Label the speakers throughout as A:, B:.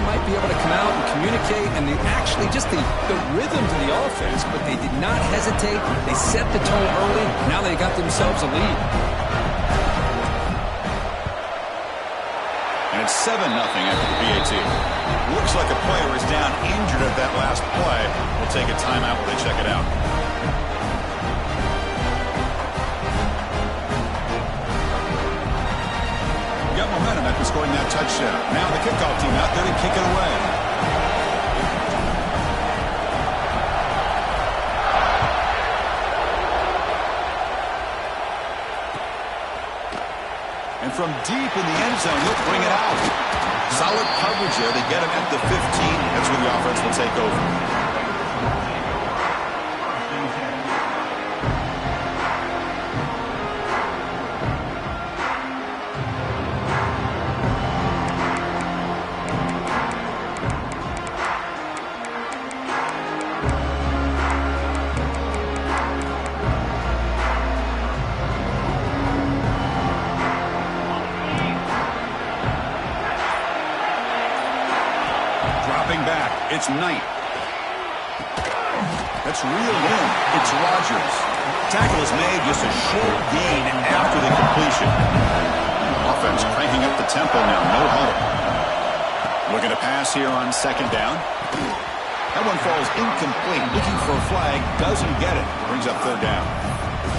A: might be able to come out and communicate, and actually just the rhythm to the offense, but they did not hesitate. They set the tone early. Now they got themselves a lead.
B: And it's 7-0 after the PAT. Looks like a player is down injured at that last play. We'll take a timeout while they check it out. Got momentum after scoring that touchdown. Now the kickoff team out there to kick it away. And from deep in the end zone, he'll bring it out. Solid coverage there. They get him at the 15. That's where the offense will take over. It's Knight. That's reeled in. It's Rodgers. Tackle is made, just a short gain after the completion. Offense cranking up the tempo now. No huddle. Looking to pass here on second down. That one falls incomplete. Looking for a flag. Doesn't get it. Brings up third down.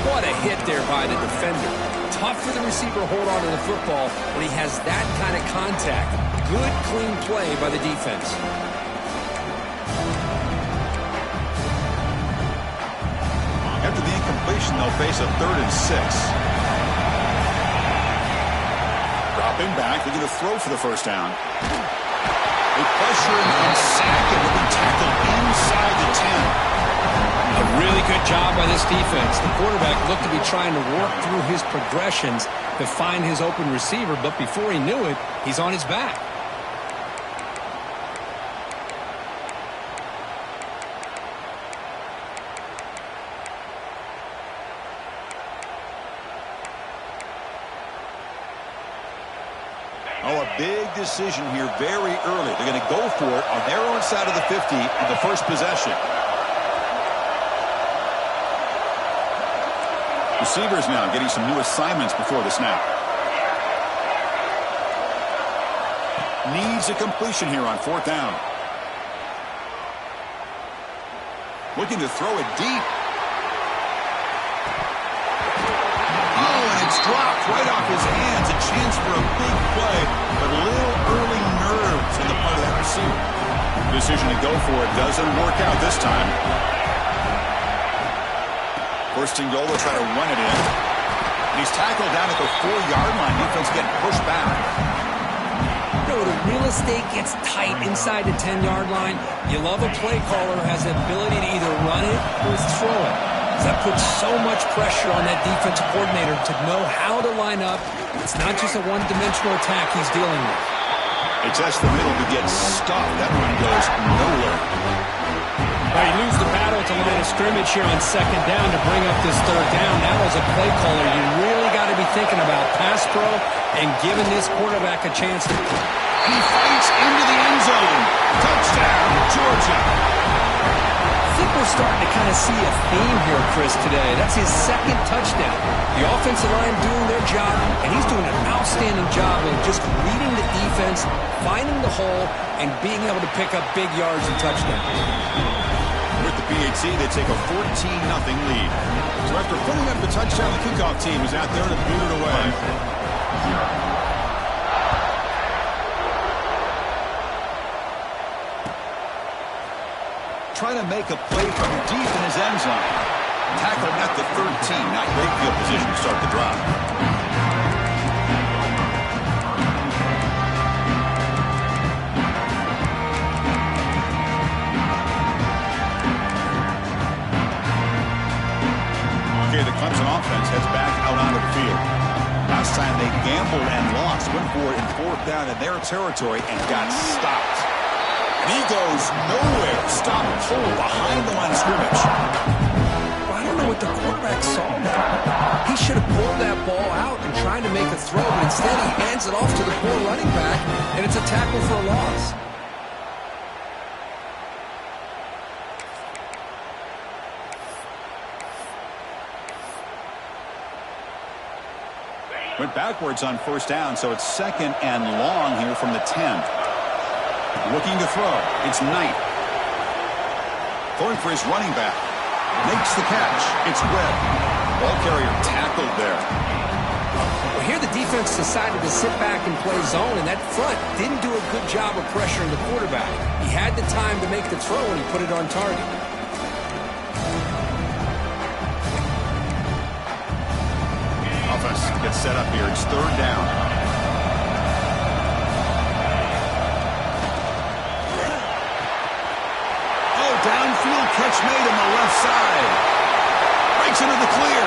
A: What a hit there by the defender. Tough for the receiver to hold on to the football when he has that kind of contact. Good, clean play by the defense.
B: After the incompletion, they'll face a 3rd and 6. Dropping back, they're going to throw for the first down. They pressure him and sack him. He'll be tackled inside the 10.
A: A really good job by this defense. The quarterback looked to be trying to work through his progressions to find his open receiver, but before he knew it, he's on his back.
B: Oh, a big decision here very early. They're going to go for it on their own side of the 50 on the first possession. Receivers now getting some new assignments before the snap. Needs a completion here on 4th down. Looking to throw it deep. It's dropped right off his hands. A chance for a big play, but a little early nerves on the part of that receiver. Decision to go for it doesn't work out this time. First and goal, they'll try to run it in. And he's tackled down at the 4-yard line. Defense getting pushed back.
A: You know, the real estate gets tight inside the 10-yard line. You love a play caller who has the ability to either run it or throw it. That puts so much pressure on that defensive coordinator to know how to line up. It's not just a one-dimensional attack he's dealing with.
B: They test the middle to get stuffed. That one goes nowhere.
A: Well, you lose the battle at the line of scrimmage here on second down to bring up this third down. Now as a play caller, you really got to be thinking about pass pro and giving this quarterback a chance to...
B: And he fights into the end zone. Touchdown, Georgia.
A: I think we're starting to kind of see a theme here, Chris, today. That's his second touchdown. The offensive line doing their job, and he's doing an outstanding job of just reading the defense, finding the hole, and being able to pick up big yards and touchdowns.
B: With the PAT, they take a 14-0 lead. So after putting up the touchdown, the kickoff team is out there to boot it away. Trying to make a play from deep in his end zone. Tackled at the 13. Not great field position to start the drive. Okay, the Clemson offense heads back out onto the field. Last time they gambled and lost. Went for it in 4th down in their territory and got stopped. And he goes nowhere. Stop pull behind the line of scrimmage.
A: Well, I don't know what the quarterback saw there. He should have pulled that ball out and tried to make a throw, but instead he hands it off to the poor running back, and it's a tackle for a loss.
B: Went backwards on first down, so it's 2nd and long here from the 10. Looking to throw. It's Knight. Throwing for his running back. Makes the catch. It's Webb. Ball carrier tackled there.
A: Well, here the defense decided to sit back and play zone, and that front didn't do a good job of pressuring the quarterback. He had the time to make the throw, and he put it on target.
B: Offense gets set up here. It's 3rd down. Oh, downfield catch made on the left side. Breaks into the clear.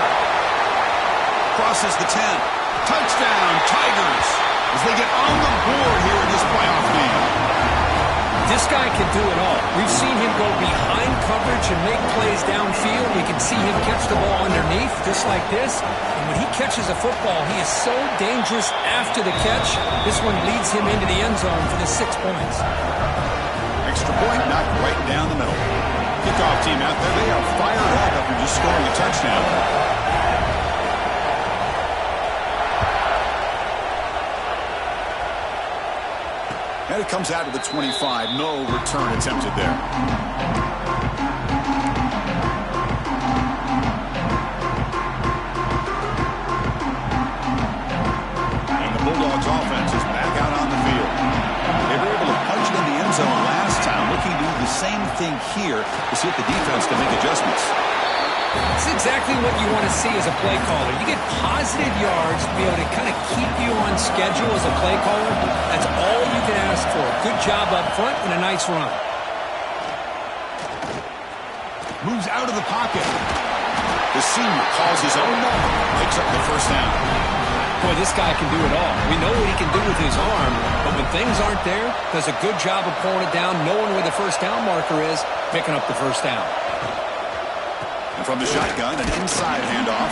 B: Crosses the 10. Touchdown, Tigers, as they get on the board here in this playoff game.
A: This guy can do it all. We've seen him go behind coverage and make plays downfield. We can see him catch the ball underneath, just like this. And when he catches a football, he is so dangerous after the catch. This one leads him into the end zone for the 6 points.
B: Extra point knocked right down the middle. Kickoff team out there. They are fired up after just scoring a touchdown. And it comes out to the 25. No return attempted there. And the Bulldogs offense is back out on the field. They were able to punch it in the end zone last time. Looking to do the same thing here to see if the defense can make adjustments.
A: It's exactly what you want to see as a play caller. You get positive yards to be able to kind of keep you on schedule as a play caller. That's all you can ask for. Good job up front and a nice run.
B: Moves out of the pocket. The senior calls his own number. Picks up the first down.
A: Boy, this guy can do it all. We know what he can do with his arm, but when things aren't there, does a good job of pulling it down, knowing where the first down marker is, picking up the first down.
B: And from the shotgun, an inside handoff.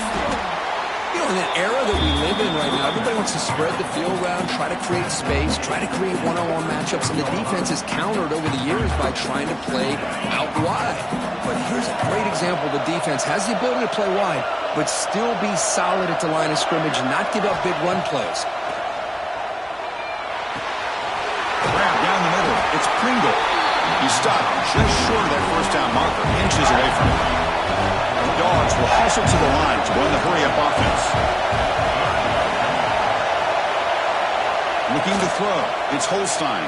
A: You know, in the era that we live in right now, everybody wants to spread the field around, try to create space, try to create one-on-one matchups, and the defense has countered over the years by trying to play out wide. But here's a great example. The defense has the ability to play wide, but still be solid at the line of scrimmage and not give up big run plays.
B: Grab down the middle. It's Pringle. He stopped just short of that first down marker, inches away from it. The Dogs will hustle to the line to run the hurry-up offense. Looking to throw. It's Holstein.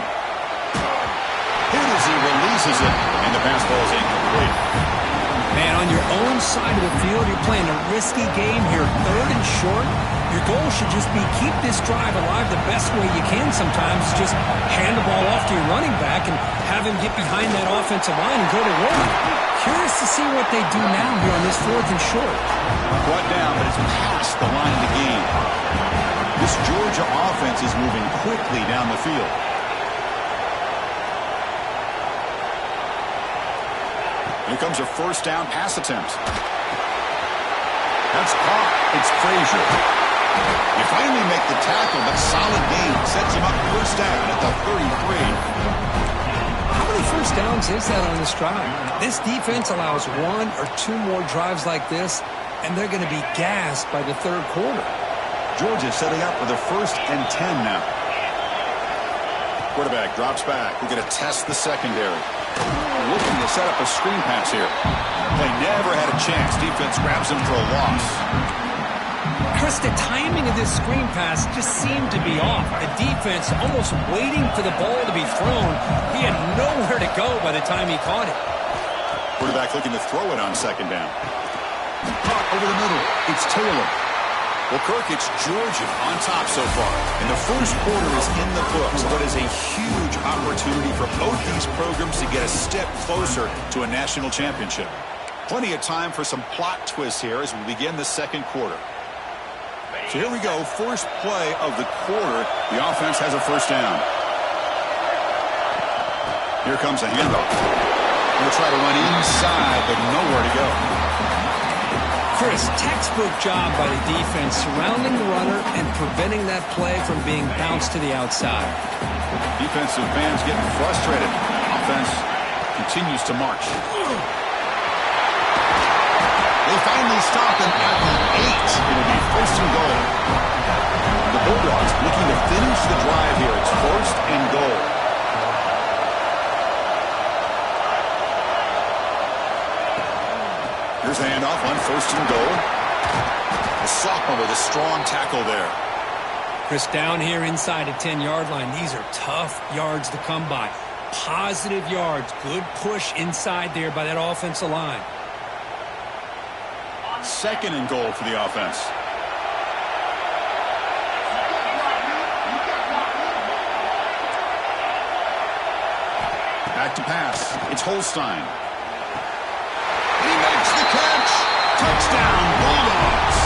B: Hit as he releases it, and the pass ball is incomplete.
A: Man, on your own side of the field, you're playing a risky game here. 3rd and short. Your goal should just be keep this drive alive the best way you can sometimes. Just hand the ball off to your running back and have him get behind that offensive line and go to work. Curious to see what they do now here on this 4th and short.
B: Brought down, but it's past the line of the game. This Georgia offense is moving quickly down the field. Here comes a first down pass attempt. That's caught. It's Frazier. You finally make the tackle, but solid gain sets him up first down at the 33.
A: How many first downs is that on this drive? This defense allows 1 or 2 more drives like this, and they're going to be gassed by the 3rd quarter.
B: Georgia setting up for the 1st and 10 now. Quarterback drops back. We're going to test the secondary. Looking to set up a screen pass here. They never had a chance. Defense grabs him for a loss.
A: Chris, the timing of this screen pass just seemed to be off. The defense almost waiting for the ball to be thrown. He had nowhere to go by the time he caught it.
B: Quarterback looking to throw it on 2nd down. Caught over the middle. It's Taylor. Well, Kirk, it's Georgia on top so far. And the first quarter is in the books, but is a huge opportunity for both these programs to get a step closer to a national championship. Plenty of time for some plot twists here as we begin the 2nd quarter. So here we go, first play of the quarter. The offense has a first down. Here comes a handoff. We'll try to run inside, but nowhere to go.
A: Chris, textbook job by the defense surrounding the runner and preventing that play from being bounced to the outside.
B: Defensive fans getting frustrated. Offense continues to march. They finally stop him at the 8. It'll be 1st and goal. Bulldogs looking to finish the drive here. It's 1st and goal. Here's the handoff on 1st and goal. The sophomore with a strong tackle there.
A: Chris, down here inside the 10-yard line, these are tough yards to come by. Positive yards. Good push inside there by that offensive line.
B: 2nd and goal for the offense. Back to pass. It's Holstein. He makes the catch. Touchdown, Bulldogs.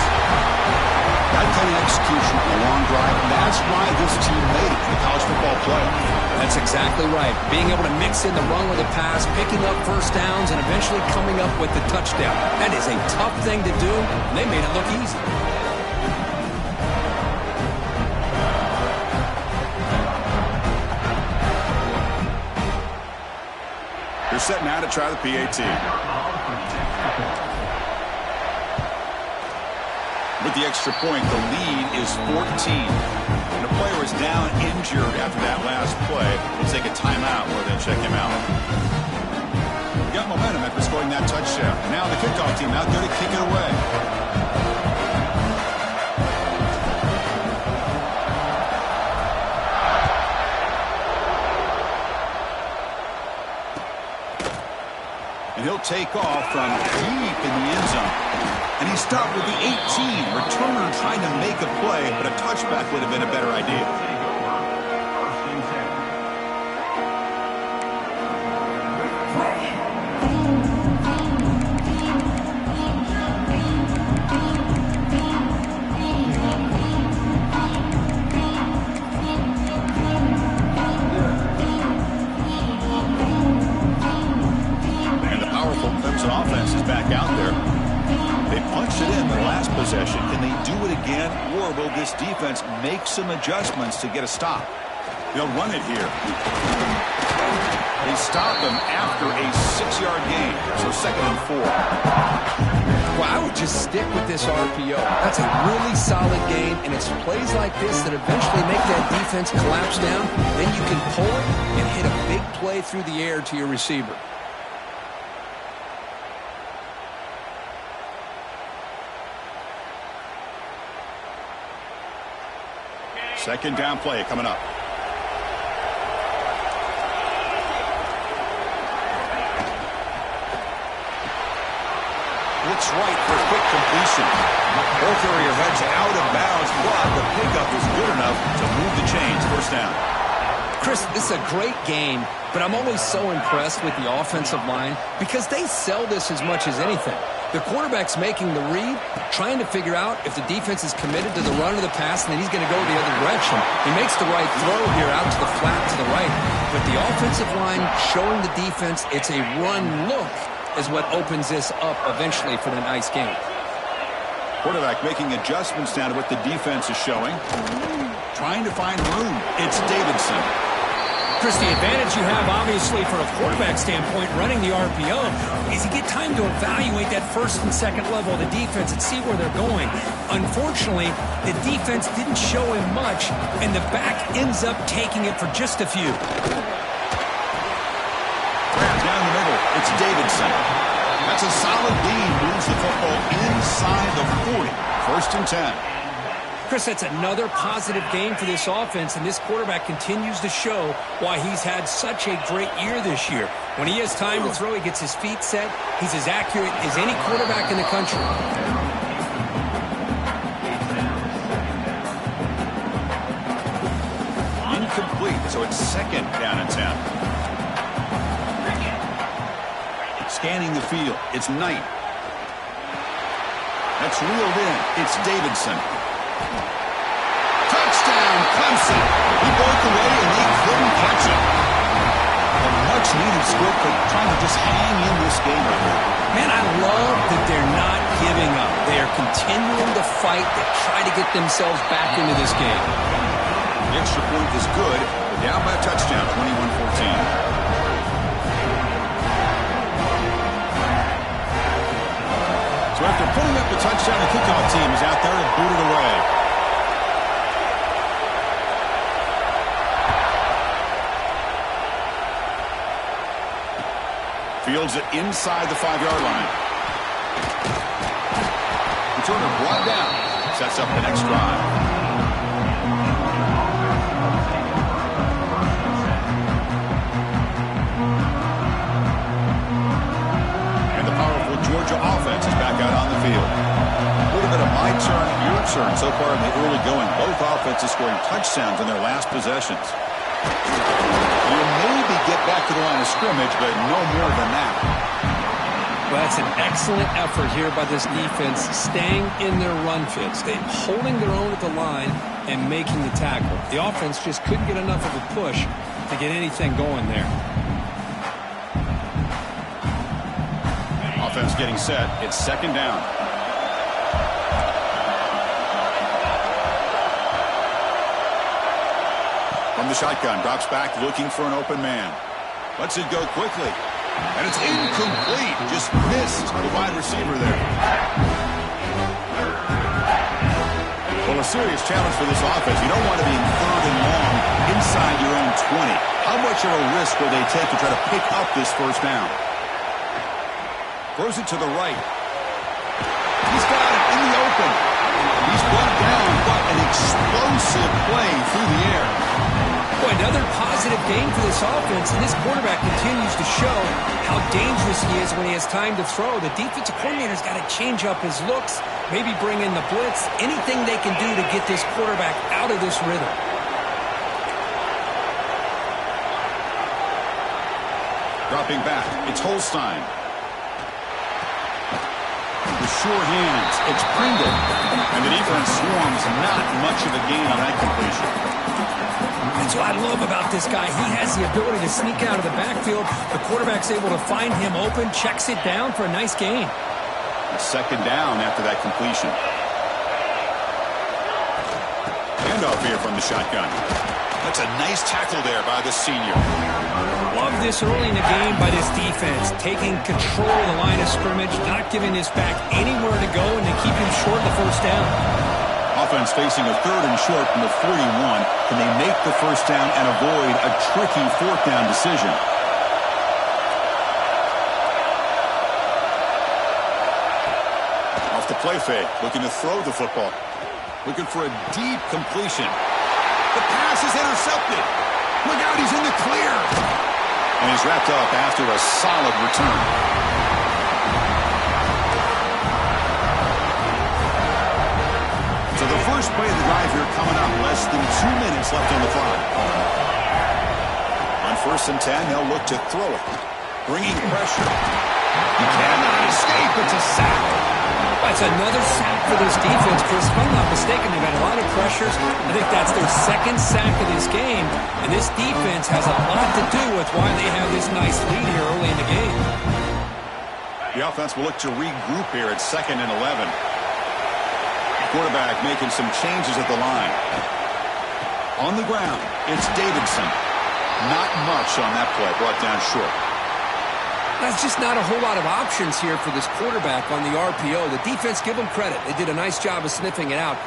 B: That kind of execution on a long drive, that's why this team made it in the college football playoff.
A: That's exactly right. Being able to mix in the run with the pass, picking up first downs, and eventually coming up with the touchdown. That is a tough thing to do, and they made it look easy.
B: They're set now to try the PAT. With the extra point, the lead is 14. And the player is down injured after that last play. We'll take a timeout where they check him out. We got momentum after scoring that touchdown. Now the kickoff team out there to kick it away. And he'll take off from deep in the end zone. And he stopped with the 18. Returner trying to make a play, but a touchback would have been a better idea. And the powerful Clemson offense is back out there. They punched it in the last possession. Can they do it again, or will this defense make some adjustments to get a stop? They'll run it here. They stop them after a 6-yard gain, so 2nd and 4.
A: Well, I would just stick with this RPO. That's a really solid game, and it's plays like this that eventually make that defense collapse down. Then you can pull it and hit a big play through the air to your receiver.
B: Second down play coming up. Looks right for a quick completion. Both area heads out of bounds, but the pickup is good enough to move the chains. 1st down.
A: Chris, this is a great game, but I'm always so impressed with the offensive line because they sell this as much as anything. The quarterback's making the read, trying to figure out if the defense is committed to the run or the pass, and then he's going to go the other direction. He makes the right throw here out to the flat to the right. But the offensive line showing the defense it's a run look is what opens this up eventually for the nice game.
B: Quarterback making adjustments down to what the defense is showing. Trying to find room. It's Davidson.
A: Chris, the advantage you have, obviously, from a quarterback standpoint, running the RPO, is you get time to evaluate that 1st and 2nd level of the defense and see where they're going. Unfortunately, the defense didn't show him much, and the back ends up taking it for just a few.
B: Down the middle, it's Davidson. That's a solid lead, moves the football inside the 40. 1st and 10.
A: Chris, that's another positive game for this offense, and this quarterback continues to show why he's had such a great year this year. When he has time to throw, he gets his feet set. He's as accurate as any quarterback in the country.
B: Incomplete, so it's 2nd down and 10. Scanning the field, it's Knight. That's reeled in, it's Davidson. Touchdown, Clemson. He broke away and they couldn't catch him. A much-needed score, but trying to just hang in this game right now.
A: Man, I love that they're not giving up. They are continuing to fight to try to get themselves back into this game.
B: The extra point is good. They're down by a touchdown, 21-14. So after putting up the touchdown, the kickoff team is out there to boot it away. Fields it inside the 5-yard line. Returner brought down. Sets up the next drive. And the powerful Georgia offense is back out on the field. A little bit of my turn, your turn so far in the early going. Both offenses scoring touchdowns in their last possessions. You maybe get back to the line of scrimmage, but no more than that.
A: Well, that's an excellent effort here by this defense, staying in their run fit, holding their own at the line and making the tackle. The offense just couldn't get enough of a push to get anything going there.
B: Offense getting set. It's second down. From the shotgun, drops back looking for an open man. Lets it go quickly. And it's incomplete. Just missed the wide receiver there. Well, a serious challenge for this offense. You don't want to be in third and long inside your own 20. How much of a risk will they take to try to pick up this first down? Throws it to the right. He's got it in the open. He's brought down, but an explosive play through the air.
A: Boy, another positive game for this offense, and this quarterback continues to show how dangerous he is when he has time to throw. The defensive coordinator's got to change up his looks, maybe bring in the blitz, anything they can do to get this quarterback out of this rhythm.
B: Dropping back, it's Holstein. With sure hands, it's Pringle. And the defense swarms, not much of a gain on that completion.
A: That's what I love about this guy. He has the ability to sneak out of the backfield. The quarterback's able to find him open, checks it down for a nice gain.
B: Second down after that completion. Handoff here from the shotgun. That's a nice tackle there by the senior.
A: Love this early in the game by this defense, taking control of the line of scrimmage, not giving this back anywhere to go, and to keep him short of the first down.
B: Offense facing a third and short from the 41. Can they make the first down and avoid a tricky fourth down decision? Off the play fake, looking to throw the football. Looking for a deep completion. The pass is intercepted. Look out, he's in the clear. And he's wrapped up after a solid return. So the first play of the drive here coming up, less than 2 minutes left on the clock. On 1st and 10, they'll look to throw it. Bringing pressure. He cannot escape. It's a sack.
A: That's another sack for this defense, Chris. If I'm not mistaken, they've had a lot of pressures. I think that's their second sack of this game. And this defense has a lot to do with why they have this nice lead here early in the game.
B: The offense will look to regroup here at 2nd and 11. Quarterback making some changes at the line. On the ground, it's Davidson. Not much on that play, brought down short.
A: That's just not a whole lot of options here for this quarterback on the RPO. The defense, give them credit. They did a nice job of sniffing it out.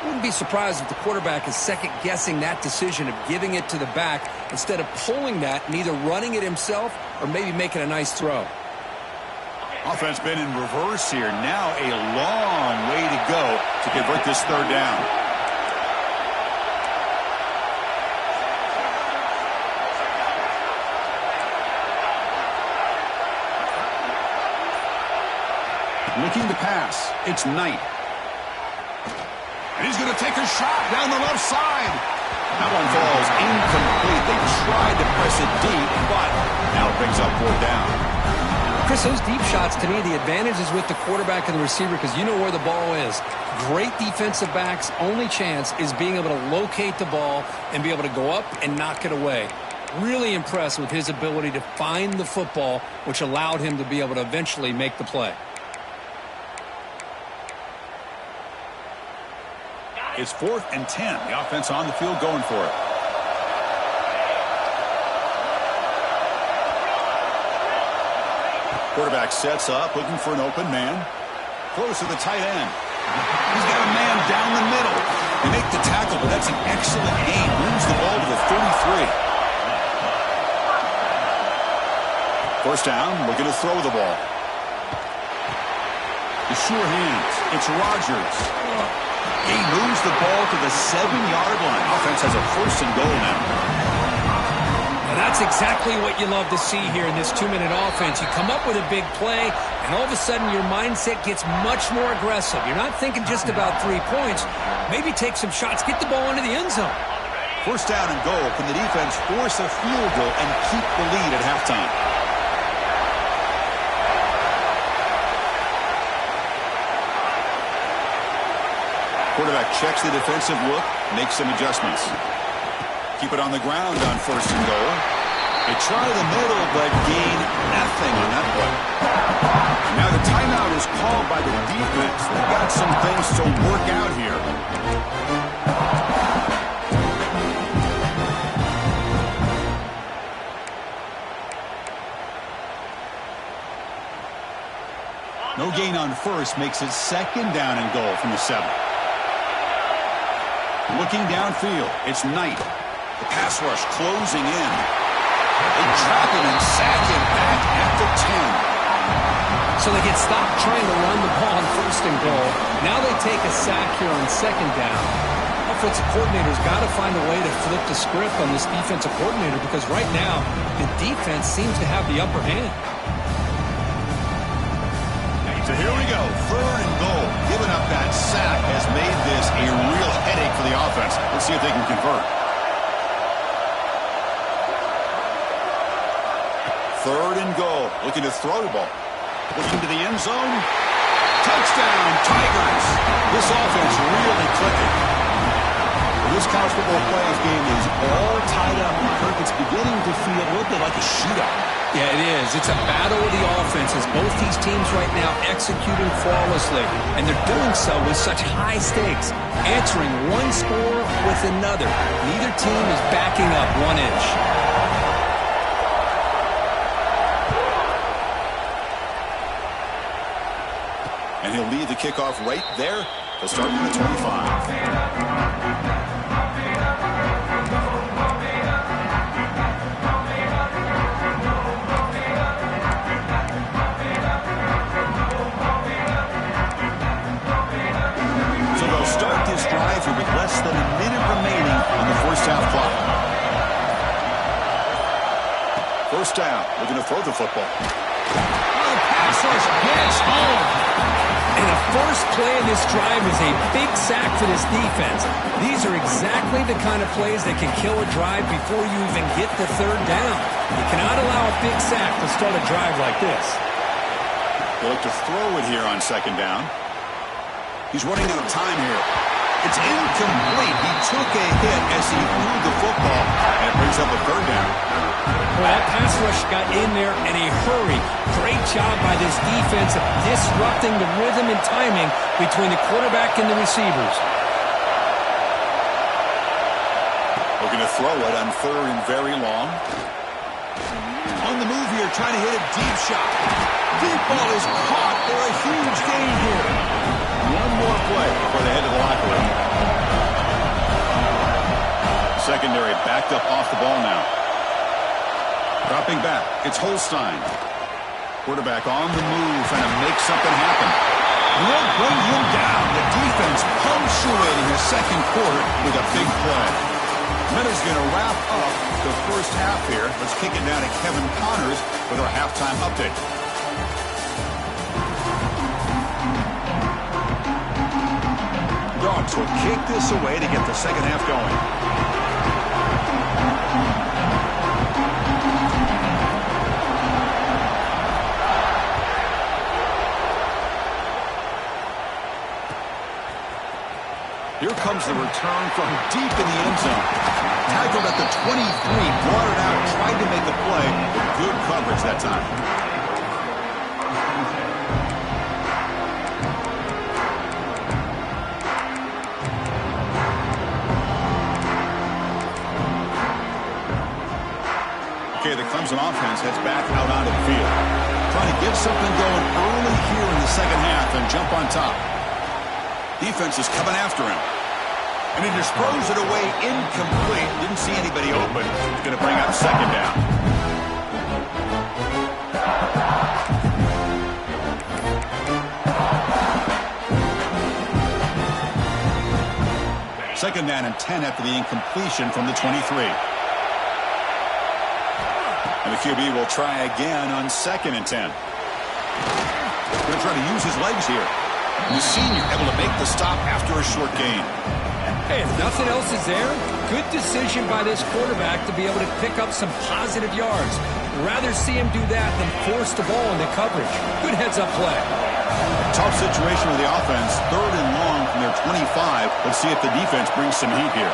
A: Wouldn't be surprised if the quarterback is second-guessing that decision of giving it to the back instead of pulling that and either running it himself or maybe making a nice throw.
B: Offense been in reverse here. Now a long way to go to convert this third down. Looking to pass. It's Knight. And he's going to take a shot down the left side. That one falls incomplete. They tried to press it deep, but now it brings up 4th down.
A: Chris, those deep shots, to me, the advantage is with the quarterback and the receiver because you know where the ball is. Great defensive backs, only chance is being able to locate the ball and be able to go up and knock it away. Really impressed with his ability to find the football, which allowed him to be able to eventually make the play.
B: It's 4th and 10. The offense on the field going for it. Quarterback sets up, looking for an open man. Throws to the tight end. He's got a man down the middle. They make the tackle, but that's an excellent gain. Moves the ball to the 33. First down, looking to throw the ball. The sure hands. It's Rodgers. He moves the ball to the 7-yard line. Offense has a first and goal now.
A: Now that's exactly what you love to see here in this 2-minute offense. You come up with a big play, and all of a sudden your mindset gets much more aggressive. You're not thinking just about 3 points. Maybe take some shots, get the ball into the end zone.
B: First down and goal. Can the defense force a field goal and keep the lead at halftime? Quarterback checks the defensive look, makes some adjustments. Keep it on the ground on first and goal. They try the middle, but gain nothing on that play. Now the timeout is called by the defense. They've got some things to work out here. No gain on first makes it second down and goal from the 7. Looking downfield, it's Knight. The pass rush closing in. They trap him and sack him back at the 10.
A: So they get stopped trying to run the ball on first and goal. Now they take a sack here on second down. Offensive coordinator's got to find a way to flip the script on this defensive coordinator because right now the defense seems to have the upper hand.
B: So here we go, third and goal. Giving up that sack has made this a real headache for the offense. Let's see if they can convert. Third and goal. Looking to throw the ball. Looking to the end zone. Touchdown, Tigers. This offense really clicking. This college football playoff game is all tied up. Kirk, it's beginning to feel a little bit like a shootout.
A: Yeah, it is. It's a battle of the offenses. Both these teams right now executing flawlessly, and they're doing so with such high stakes, answering one score with another. Neither team is backing up 1 inch.
B: And he'll lead the kickoff right there. They'll start from the 25. With less than a minute remaining on the first half clock. First down. Looking to throw the football.
A: Oh, pass rush gets home. And the first play of this drive is a big sack for this defense. These are exactly the kind of plays that can kill a drive before you even get the third down. You cannot allow a big sack to start a drive like this.
B: They look to throw it here on second down. He's running out of time here. It's incomplete. He took a hit as he threw the football, and it brings up a third down.
A: Well, that pass rush got in there in a hurry. Great job by this defense of disrupting the rhythm and timing between the quarterback and the receivers.
B: Looking to throw it on third and very long. On the move here, trying to hit a deep shot. Deep ball is caught for a huge gain here. One more play before they head to the locker room. Secondary backed up off the ball now. Dropping back, it's Holstein. Quarterback on the move, trying to make something happen. They'll bring him down. The defense punctuating his second quarter with a big play. Minutes going to wrap up the first half here. Let's kick it down to Kevin Connors with our halftime update. Dogs will kick this away to get the second half going. Here comes the return from deep in the end zone. Tackled at the 23, brought it out, tried to make a play, with good coverage that time. Okay, the Clemson offense heads back out onto the field. Trying to get something going early here in the second half and jump on top. Defense is coming after him. And he just throws it away incomplete. Didn't see anybody open. He's going to bring up second down. Second down and 10 after the incompletion from the 23. And the QB will try again on 2nd and 10. Going to try to use his legs here. The senior able to make the stop after a short gain.
A: Hey, if nothing else is there, good decision by this quarterback to be able to pick up some positive yards. Rather see him do that than force the ball into coverage. Good heads-up play.
B: Tough situation with the offense. 3rd and long from their 25. Let's see if the defense brings some heat here.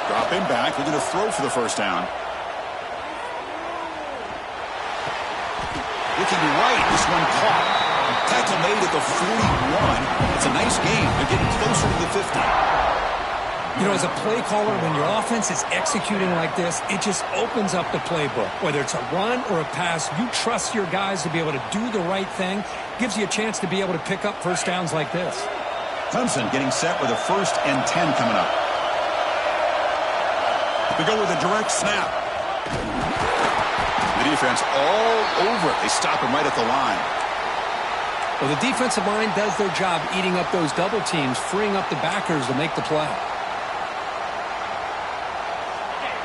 B: Dropping back. Looking to throw for the first down. Looking right. This one caught. Tackle made at the 41. It's a nice game. They're getting closer to the 50.
A: You know, as a play caller, when your offense is executing like this, it just opens up the playbook. Whether it's a run or a pass, you trust your guys to be able to do the right thing. Gives you a chance to be able to pick up first downs like this.
B: Clemson getting set with a 1st and 10 coming up. We go with a direct snap. The defense all over it. They stop him right at the line.
A: Well, the defensive line does their job eating up those double teams, freeing up the backers to make the play.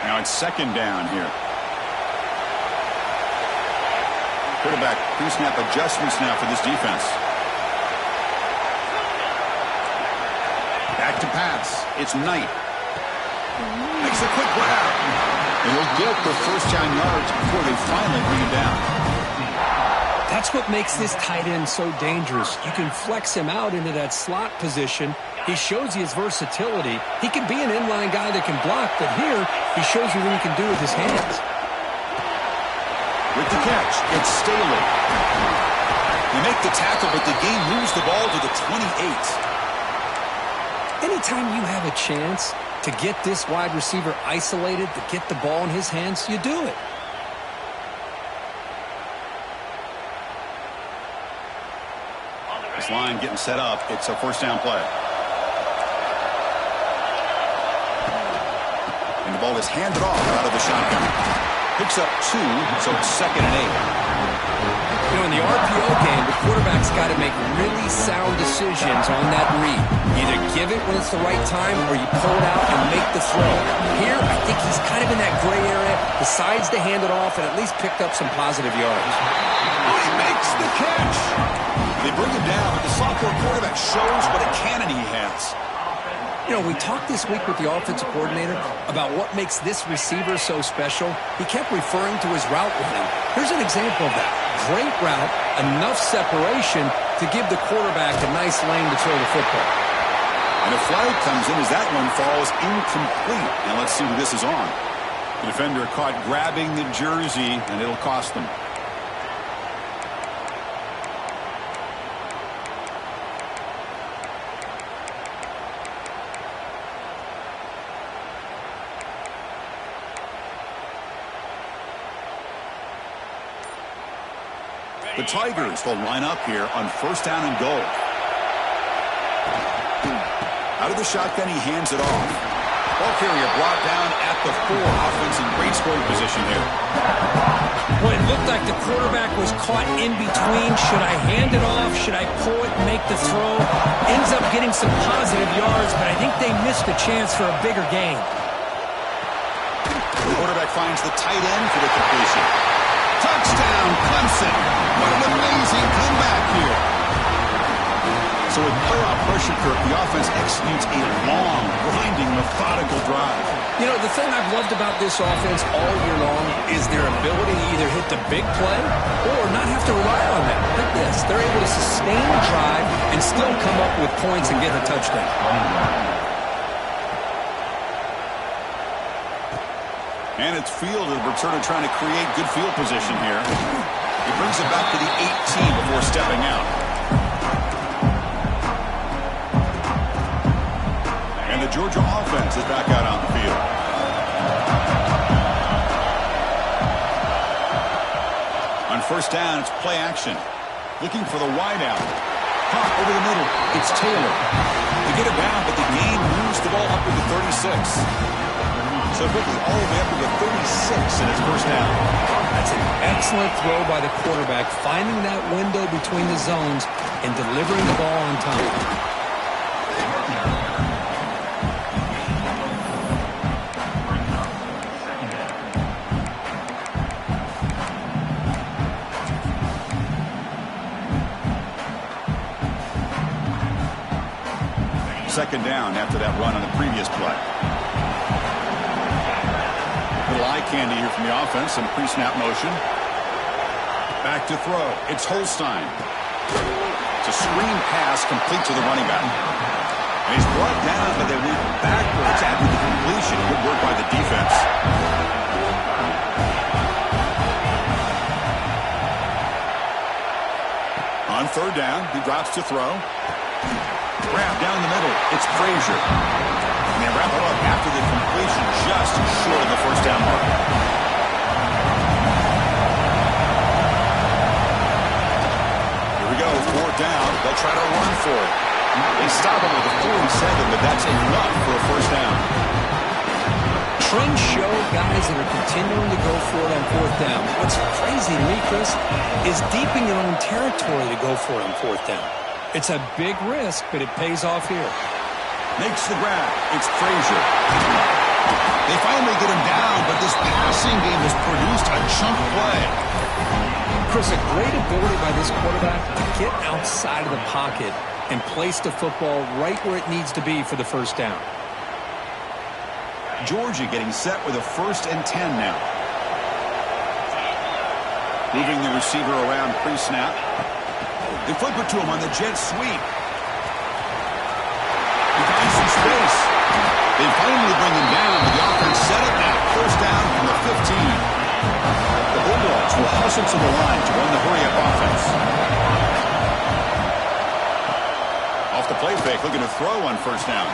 B: Now it's 2nd down here. Quarterback pre-snap adjustments now for this defense. Back to pass. It's Knight. Makes a quick grab. And he'll get the first down yards before they finally bring him down.
A: That's what makes this tight end so dangerous. You can flex him out into that slot position. He shows you his versatility. He can be an inline guy that can block, but here he shows you what he can do with his hands.
B: With the catch, it's Staley. They make the tackle, but the game moves the ball to the 28.
A: Anytime you have a chance to get this wide receiver isolated, to get the ball in his hands, you do it.
B: This line getting set up. It's a first down play. And the ball is handed off out of the shotgun. Picks up 2, so it's 2nd and 8.
A: You know, in the RPO game, the quarterback's got to make really sound decisions on that read. Either give it when it's the right time or you pull it out and make the throw. Here, I think he's kind of in that gray area, decides to hand it off and at least picked up some positive yards.
B: Oh, he makes the catch. They bring him down, but the sophomore quarterback shows what a cannon he has.
A: You know, we talked this week with the offensive coordinator about what makes this receiver so special. He kept referring to his route running. Here's an example of that. Great route, enough separation to give the quarterback a nice lane to throw the football.
B: And a flag comes in as that one falls incomplete. Now let's see who this is on. The defender caught grabbing the jersey, and it'll cost them. The Tigers will line up here on 1st down and goal. Out of the shotgun, he hands it off. Ball carrier brought down at the 4. Offense in great scoring position here.
A: Well, it looked like the quarterback was caught in between. Should I hand it off? Should I pull it and make the throw? Ends up getting some positive yards, but I think they missed a chance for a bigger gain.
B: The quarterback finds the tight end for the completion. Touchdown, Clemson. What an amazing comeback here. So with playoff pressure, Kirk, the offense executes a long, grinding, methodical drive.
A: You know, the thing I've loved about this offense all year long is their ability to either hit the big play or not have to rely on that. Like this, they're able to sustain the drive and still come up with points and get a touchdown.
B: And it's Field and Berterna trying to create good field position here. He brings it back to the 18 before stepping out. And the Georgia offense is back out on the field. On 1st down, it's play action. Looking for the wideout. Pop over the middle. It's Taylor. They get it down, but the game moves the ball up to the 36. So quickly all the way up to the 36 in its 1st down.
A: That's an excellent throw by the quarterback, finding that window between the zones and delivering the ball on time.
B: Second down after that run on the previous play. Little eye candy here from the offense. Some pre-snap motion. Back to throw. It's Holstein. It's a screen pass complete to the running back. And he's brought down, but they went backwards after the completion. Good work by the defense. On third down, he drops to throw. Wrap down the middle. It's Frazier. And they wrap it up after the completion, just short of the first down mark. Here we go, fourth down. They'll try to run for it. They stop him with a 47, but that's enough for a first down.
A: Trends show guys that are continuing to go for it on fourth down. What's crazy to me, Chris, is deep in your own territory to go for it on fourth down. It's a big risk, but it pays off here.
B: Makes the grab. It's Frazier. They finally get him down, but this passing game has produced a chunk play.
A: Chris, a great ability by this quarterback to get outside of the pocket and place the football right where it needs to be for the first down.
B: Georgia getting set with a 1st and 10 now. Moving the receiver around pre-snap. They flip it to him on the jet sweep. He finds some space. They finally bring him down, but the offense set up now. First down from the 15. The Bulldogs will hustle to the line to run the hurry-up offense. Off the play fake, looking to throw on first down.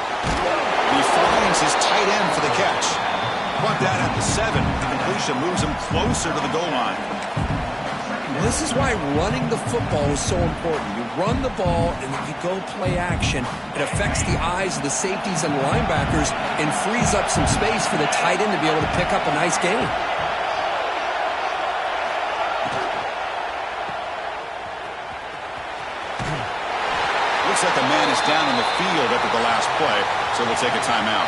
B: He finds his tight end for the catch. Brought down at the 7. The completion moves him closer to the goal line.
A: This is why running the football is so important. You run the ball and then you go play action. It affects the eyes of the safeties and the linebackers and frees up some space for the tight end to be able to pick up a nice gain.
B: Looks like a man is down in the field after the last play, so we'll take a timeout.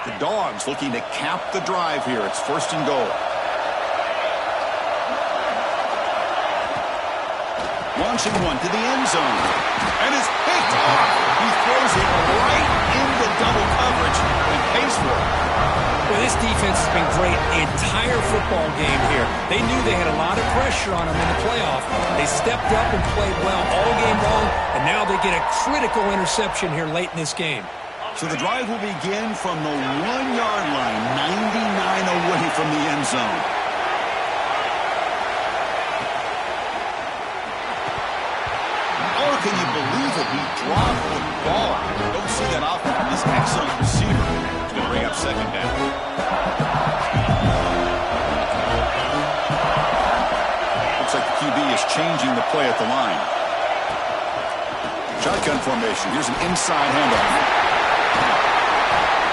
B: The Dogs looking to cap the drive here. It's 1st and goal. Launching one to the end zone. And it's picked off. He throws it right into double coverage and pays for it.
A: Well, this defense has been great the entire football game here. They knew they had a lot of pressure on them in the playoff. They stepped up and played well all game long, and now they get a critical interception here late in this game.
B: So the drive will begin from the 1-yard line, 99 away from the end zone. Oh, can you believe it? He dropped the ball. Don't see that often from this excellent receiver. He's going to bring up second down. Looks like the QB is changing the play at the line. Shotgun formation. Here's an inside handoff.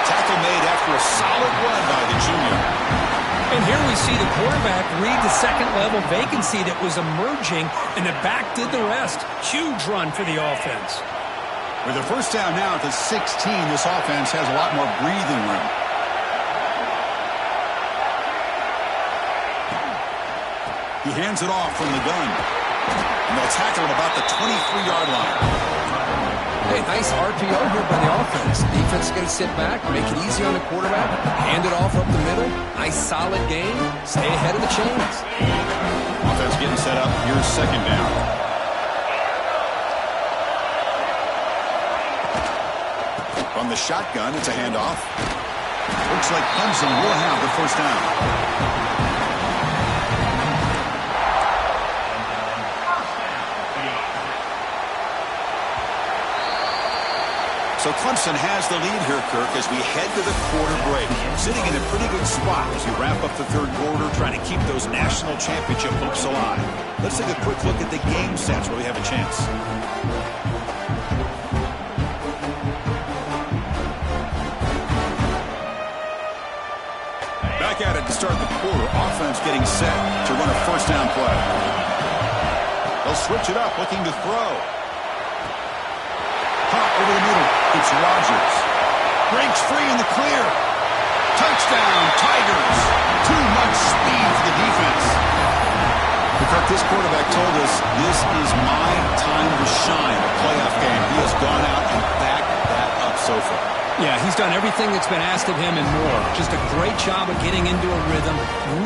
B: Tackle made after a solid run by the junior.
A: And here we see the quarterback read the second-level vacancy that was emerging, and the back did the rest. Huge run for the offense.
B: With a first down now at the 16, this offense has a lot more breathing room. He hands it off from the gun. And they'll tackle him about the 23-yard line.
A: Hey, nice RPO here by the offense. Defense is going to sit back, make it easy on the quarterback, hand it off up the middle. Nice solid game. Stay ahead of the chains.
B: Offense getting set up. Here's second down. From the shotgun, it's a handoff. Looks like Clemson will have the first down. So Clemson has the lead here, Kirk, as we head to the quarter break. Sitting in a pretty good spot as we wrap up the third quarter, trying to keep those national championship hopes alive. Let's take a quick look at the game sets where we have a chance. Back at it to start the quarter. Offense getting set to run a first down play. They'll switch it up, looking to throw. Pop over the middle. It's Rodgers. Breaks free in the clear. Touchdown, Tigers. Too much speed for the defense. Kirk, this quarterback told us this is my time to shine, a playoff game. He has gone out and backed that up so far.
A: Yeah, he's done everything that's been asked of him and more. Just a great job of getting into a rhythm.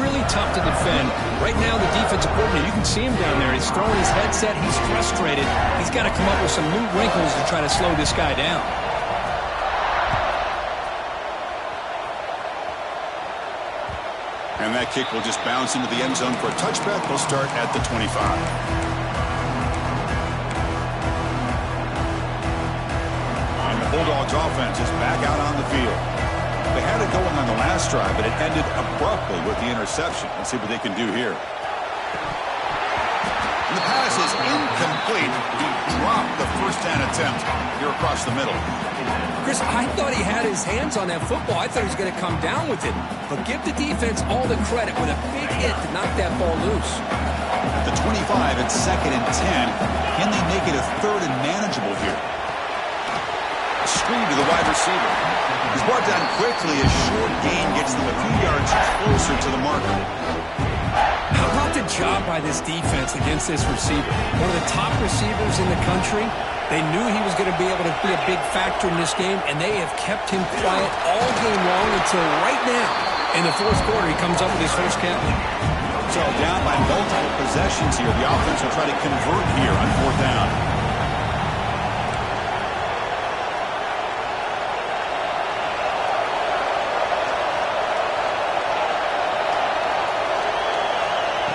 A: Really tough to defend. Right now, the defensive coordinator, you can see him down there. He's throwing his headset. He's frustrated. He's got to come up with some new wrinkles to try to slow this guy down.
B: And that kick will just bounce into the end zone for a touchback. They'll start at the 25. And the Bulldogs offense is back out on the field. They had it going on the last drive, but it ended abruptly with the interception. Let's see what they can do here. And the pass is incomplete. He dropped the first down attempt here across the middle.
A: Chris, I thought he had his hands on that football. I thought he was going to come down with it. But give the defense all the credit with a big hit to knock that ball loose.
B: At the 25, it's 2nd and 10. Can they make it a 3rd and manageable here? Screen to the wide receiver. He's brought down quickly. A short gain gets them a few yards closer to the marker.
A: How about the job by this defense against this receiver? One of the top receivers in the country. They knew he was going to be able to be a big factor in this game, and they have kept him quiet all game long until right now. In the 4th quarter, he comes up with his first count.
B: So down by multiple possessions here. The offense will try to convert here on 4th down.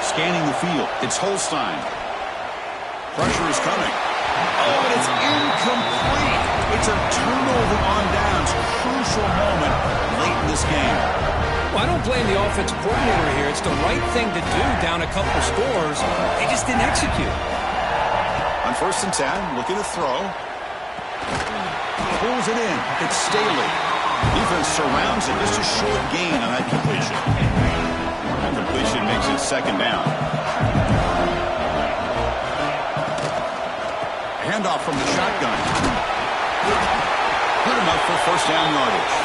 B: Scanning the field. It's Holstein. Pressure is coming. Oh, and it's incomplete. It's a turnover on downs. Crucial moment late in this game.
A: Well, I don't blame the offensive coordinator here. It's the right thing to do down a couple scores. They just didn't execute.
B: On 1st and 10, looking to throw. Pulls it in. It's Staley. Defense surrounds it. Just a short gain on that completion. That completion makes it 2nd down. Handoff from the shotgun. Put him up for 1st down yardage.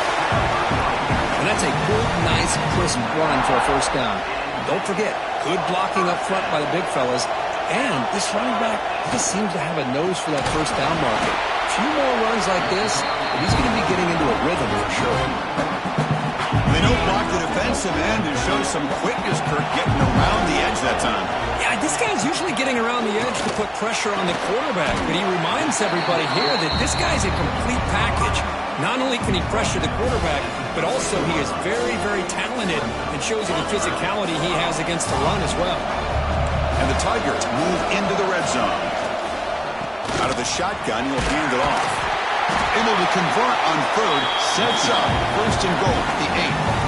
A: And that's a good, nice, crisp run for a 1st down. Don't forget, good blocking up front by the big fellas. And this running back just seems to have a nose for that 1st down marker. A few more runs like this, and he's going to be getting into a rhythm for sure.
B: They don't block the defensive end and show some quickness, Kirk, getting around the edge that time.
A: Yeah, this guy's usually getting around the edge to put pressure on the quarterback, but he reminds everybody here that this guy's a complete package. Not only can he pressure the quarterback, but also he is very, very talented and shows you the physicality he has against the run as well.
B: And the Tigers move into the red zone. Out of the shotgun, he'll hand it off. Able to convert on 3rd, sets up 1st and goal at the 8.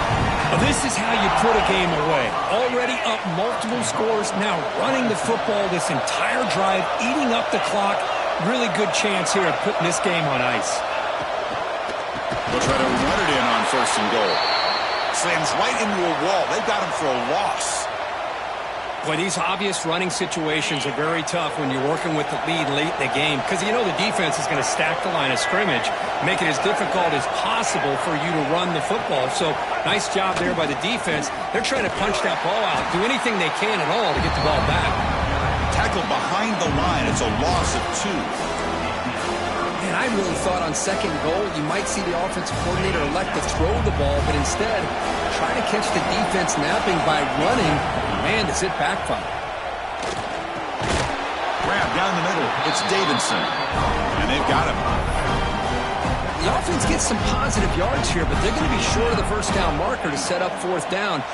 A: Well, this is how you put a game away. Already up multiple scores, now running the football this entire drive, eating up the clock. Really good chance here of putting this game on ice.
B: They'll try to run it in on 1st and goal. Slams right into a wall. They've got him for a loss.
A: Boy, these obvious running situations are very tough when you're working with the lead late in the game because you know the defense is going to stack the line of scrimmage, make it as difficult as possible for you to run the football. So, nice job there by the defense. They're trying to punch that ball out, do anything they can at all to get the ball back.
B: Tackle behind the line. It's a loss of 2.
A: Man, I really thought on 2nd goal you might see the offensive coordinator elect to throw the ball, but instead try to catch the defense napping by running. Man, does it backfire.
B: Grab down the middle. It's Davidson. And they've got him.
A: The offense gets some positive yards here, but they're going to be short of the 1st down marker to set up 4th down.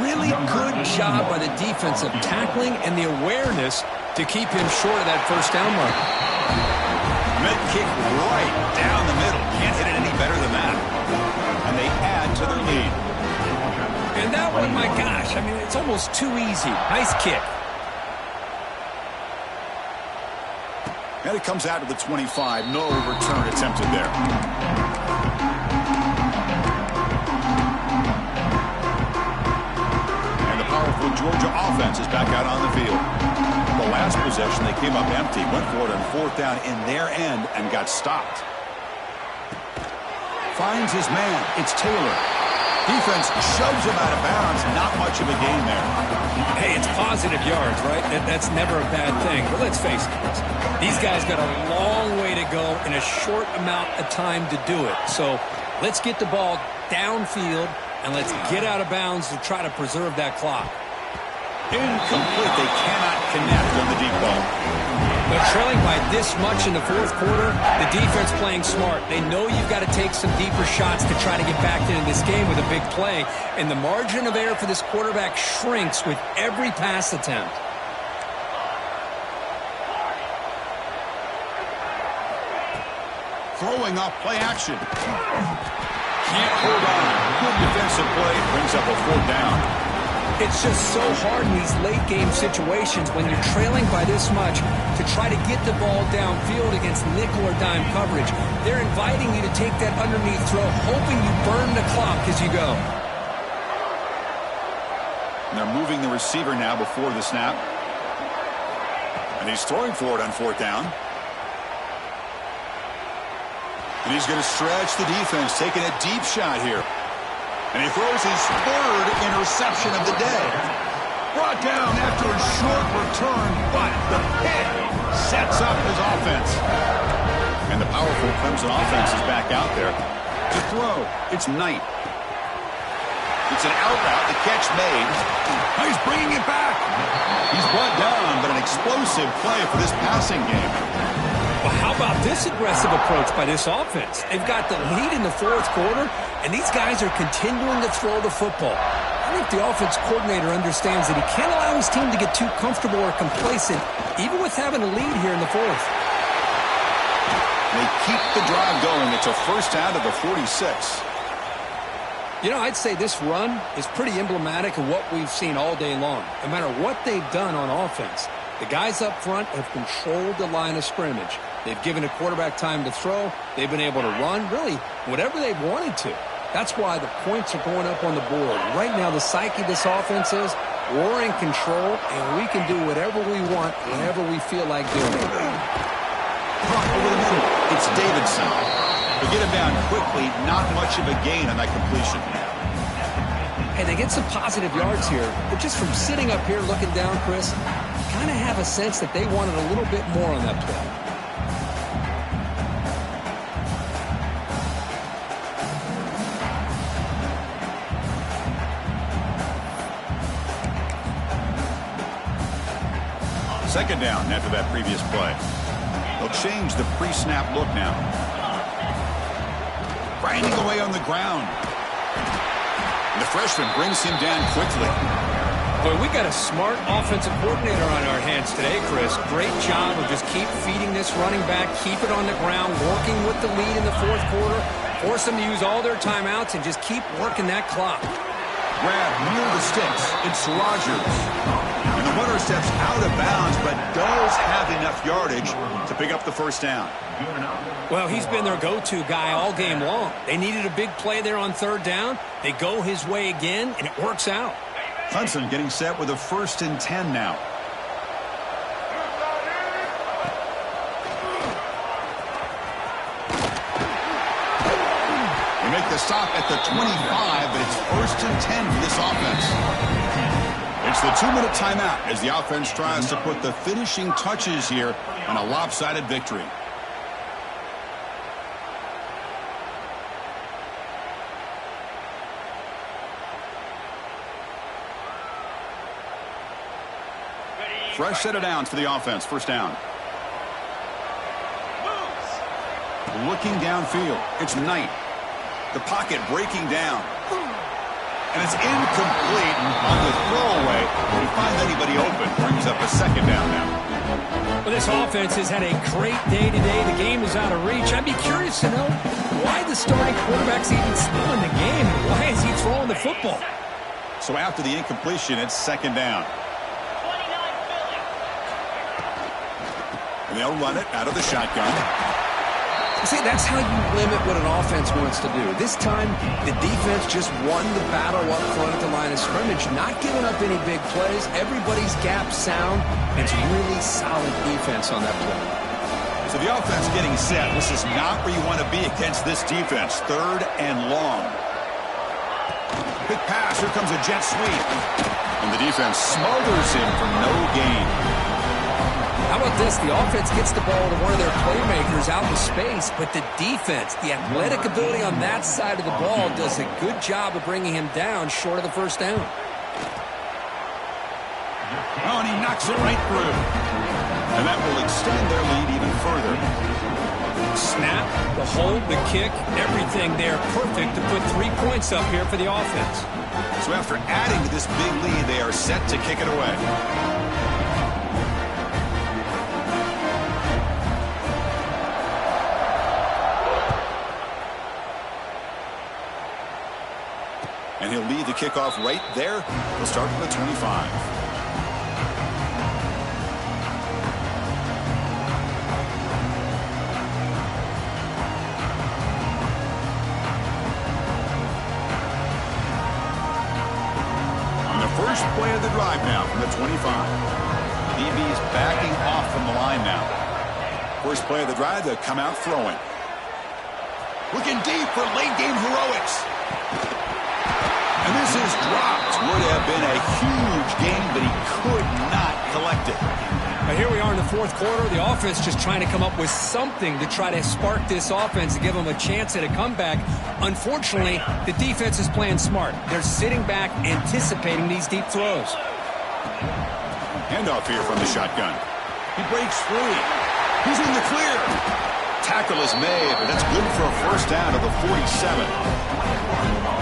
A: Really good job by the defense of tackling and the awareness to keep him short of that 1st down marker.
B: Mid kick right down the middle. Can't hit it any better than that. And they add to their lead.
A: And that one, my gosh, I mean, it's almost too easy. Nice kick.
B: And it comes out to the 25. No return attempted there. And the powerful Georgia offense is back out on the field. The last possession, they came up empty, went for it on fourth down in their end, and got stopped. Finds his man. It's Taylor. Defense shoves him out of bounds. Not much of a gain there.
A: Hey, it's positive yards, right? That's never a bad thing. But let's face it, these guys got a long way to go in a short amount of time to do it. So let's get the ball downfield, and let's get out of bounds to try to preserve that clock.
B: Incomplete. They cannot connect on the deep ball.
A: But trailing by this much in the fourth quarter, the defense playing smart. They know you've got to take some deeper shots to try to get back into this game with a big play. And the margin of error for this quarterback shrinks with every pass attempt.
B: Throwing off play action. Can't hold on. Good defensive play. Brings up a fourth down.
A: It's just so hard in these late-game situations when you're trailing by this much to try to get the ball downfield against nickel or dime coverage. They're inviting you to take that underneath throw, hoping you burn the clock as you go.
B: And they're moving the receiver now before the snap. And he's throwing for it on fourth down. And he's going to stretch the defense, taking a deep shot here. And he throws his third interception of the day. Brought down after a short return, but the pick sets up his offense. And the powerful Clemson offense is back out there to throw. It's Knight. It's an out route. The catch made. He's bringing it back. He's brought down, but an explosive play for this passing game.
A: Well, how about this aggressive approach by this offense? They've got the lead in the fourth quarter, and these guys are continuing to throw the football. I think the offense coordinator understands that he can't allow his team to get too comfortable or complacent, even with having a lead here in the fourth.
B: They keep the drive going. It's a first down to the 46.
A: You know, I'd say this run is pretty emblematic of what we've seen all day long. No matter what they've done on offense, the guys up front have controlled the line of scrimmage. They've given a quarterback time to throw. They've been able to run, really, whatever they've wanted to. That's why the points are going up on the board. Right now, the psyche of this offense is we're in control, and we can do whatever we want, whenever we feel like doing it.
B: Over the middle, it's Davidson. They get him down quickly, not much of a gain on that completion.
A: Hey, they get some positive yards here, but just from sitting up here looking down, Chris, kind of have a sense that they wanted a little bit more on that play.
B: Second down after that previous play. They'll change the pre-snap look now. Grinding away on the ground. And the freshman brings him down quickly.
A: Boy, we got a smart offensive coordinator on our hands today, Chris. Great job of just keep feeding this running back, keep it on the ground, working with the lead in the fourth quarter, force them to use all their timeouts, and just keep working that clock.
B: Grab near the sticks. It's Rogers. And the runner steps out of bounds, but does have enough yardage to pick up the first down.
A: Well, he's been their go-to guy all game long. They needed a big play there on third down. They go his way again, and it works out.
B: Clemson getting set with a 1st and 10 now. They make the stop at the 25, but it's 1st and 10 for this offense. It's the 2-minute timeout as the offense tries to put the finishing touches here on a lopsided victory. Fresh set of downs for the offense. First down. Looking downfield. It's Knight. The pocket breaking down. And it's incomplete on the throwaway. When he finds anybody open, brings up a second down now.
A: Well, this offense has had a great day today. The game is out of reach. I'd be curious to know why the starting quarterback's even still in the game. Why is he throwing the football?
B: So after the incompletion, it's second down. And they'll run it out of the shotgun.
A: See, that's how you limit what an offense wants to do. This time, the defense just won the battle up front at the line line of scrimmage, not giving up any big plays. Everybody's gap sound. It's really solid defense on that play.
B: So the offense getting set. This is not where you want to be against this defense. 3rd and long. Quick pass. Here comes a jet sweep. And the defense smothers him for no gain.
A: How about this? The offense gets the ball to one of their playmakers out in space, but the defense, the athletic ability on that side of the ball does a good job of bringing him down short of the first down.
B: Oh, and he knocks it right through. And that will extend their lead even further.
A: Snap, the hold, the kick, everything there perfect to put 3 points up here for the offense.
B: So after adding to this big lead, they are set to kick it away. And he'll lead the kickoff right there. He'll start from the 25. First play of the drive now from the 25. DB's backing off from the line now. First play of the drive, they'll come out throwing. Looking deep for late game heroics. And this is dropped. Would have been a huge game, but he could not collect it.
A: Now here we are in the 4th quarter. The offense just trying to come up with something to try to spark this offense and give them a chance at a comeback. Unfortunately, the defense is playing smart. They're sitting back, anticipating these deep throws.
B: Handoff here from the shotgun. He breaks free. He's in the clear. Tackle is made, but that's good for a first down of the 47.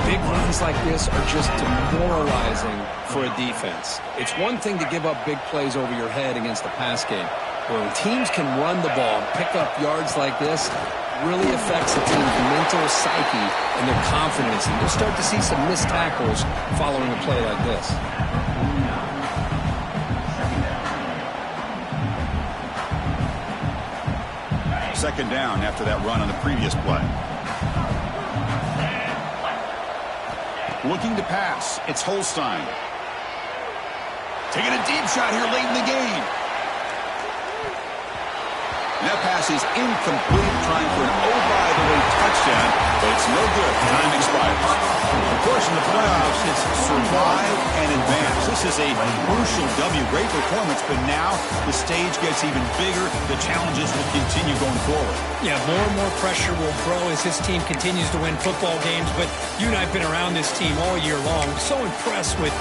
A: Big runs like this are just demoralizing for a defense. It's one thing to give up big plays over your head against the pass game. But when teams can run the ball and pick up yards like this, it really affects a team's mental psyche and their confidence. And you'll start to see some missed tackles following a play like this.
B: Second down after that run on the previous play. Looking to pass. It's Holstein. Taking a deep shot here late in the game. And that pass is incomplete, trying for an oh-by-the-way touchdown, but it's no good. Time expires. Of course, in the playoffs, it's survive and advance. This is a crucial W. Great performance, but now the stage gets even bigger. The challenges will continue going forward.
A: Yeah, more and more pressure will grow as this team continues to win football games, but you and I have been around this team all year long. So impressed with